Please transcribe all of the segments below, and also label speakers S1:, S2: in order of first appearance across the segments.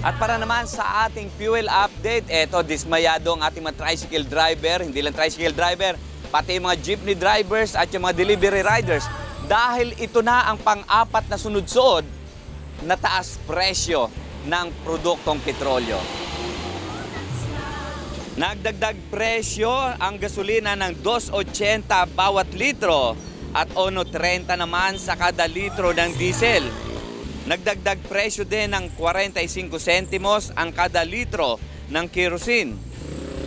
S1: At para naman sa ating fuel update, eto, dismayado ang ating mga tricycle driver, hindi lang tricycle driver, pati yung mga jeepney drivers at yung mga delivery riders. Dahil ito na ang pang-apat na sunod-sunod na taas presyo ng produktong petrolyo. Nagdagdag presyo ang gasolina ng 2.80 bawat litro at 1.30 naman sa kada litro ng diesel. Nagdagdag presyo din ng 45 sentimos ang kada litro ng kerosene.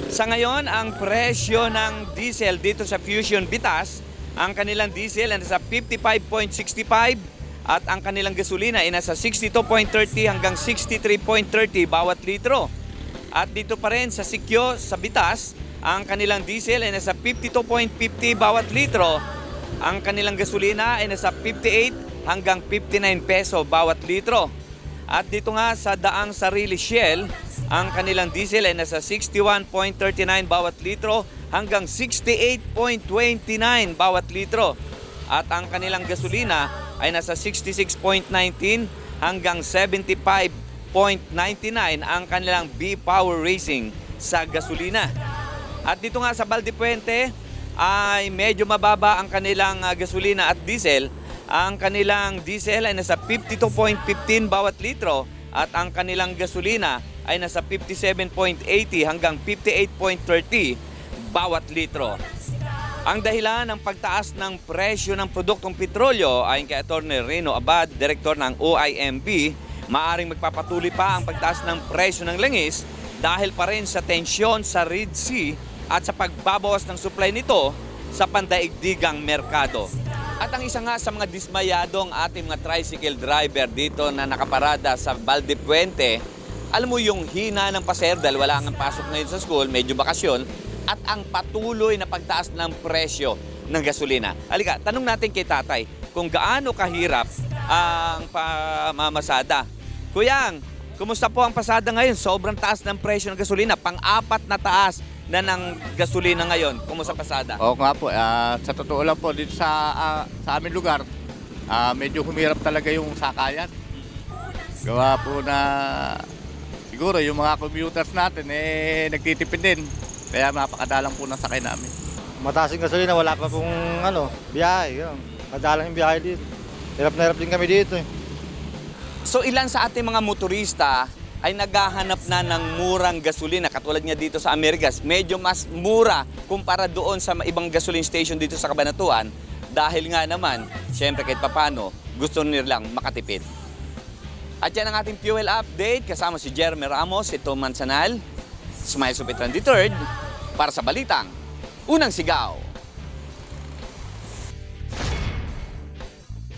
S1: Sa ngayon, ang presyo ng diesel dito sa Fusion Bitas, ang kanilang diesel ay nasa 55.65 at ang kanilang gasolina ay nasa 62.30 hanggang 63.30 bawat litro. At dito pa rin sa Sikyo, sa Bitas, ang kanilang diesel ay nasa 52.50 bawat litro. Ang kanilang gasolina ay nasa 58 hanggang 59 peso bawat litro. At dito nga sa Daang Sarili Shell, ang kanilang diesel ay nasa 61.39 bawat litro hanggang 68.29 bawat litro. At ang kanilang gasolina ay nasa 66.19 hanggang 75.99 ang kanilang B-Power Racing sa gasolina. At dito nga sa Valdepuente ay medyo mababa ang kanilang gasolina at diesel. Ang kanilang diesel ay nasa 52.15 bawat litro at ang kanilang gasolina ay nasa 57.80 hanggang 58.30 bawat litro. Ang dahilan ng pagtaas ng presyo ng produktong petrolyo ayon kay Atty. Reno Abad, Direktor ng OIMB, maaring magpapatuloy pa ang pagtaas ng presyo ng langis dahil pa rin sa tensyon sa Red Sea at sa pagbabawas ng supply nito sa pandaigdigang merkado. At ang isa nga sa mga dismayadong ating mga tricycle driver dito na nakaparada sa Valdepuente, alam mo yung hina ng pasahero dahil wala nga pasok ngayon sa school, medyo bakasyon, at ang patuloy na pagtaas ng presyo ng gasolina. Halika, tanong natin kay tatay kung gaano kahirap ang pamamasada. Kuyang, kumusta po ang pasada ngayon? Sobrang taas ng presyo ng gasolina. Pang-apat na taas na ng gasolina ngayon. Kumusta pasada?
S2: Oo nga po, sa totoo lang po, dito sa aming lugar, medyo humirap talaga yung sakayan. Gawa po na siguro yung mga commuters natin nagtitipid din. Kaya napakadalang po ng sakay namin.
S3: Mataas yung gasolina, wala pa pong biyahe. Madalang yung biyahe dito. Hirap na hirap din kami dito.
S1: So ilan sa ating mga motorista ay naghahanap na ng murang gasolina katulad niya dito sa Amerigas. Medyo mas mura kumpara doon sa ibang gasoline station dito sa Cabanatuan dahil nga naman, siyempre kahit papano, gusto nilang makatipid. At yan ang ating fuel update kasama si Jeremy Ramos, si Tom Mansanal, Smile Supetran III, para sa Balitang Unang Sigaw.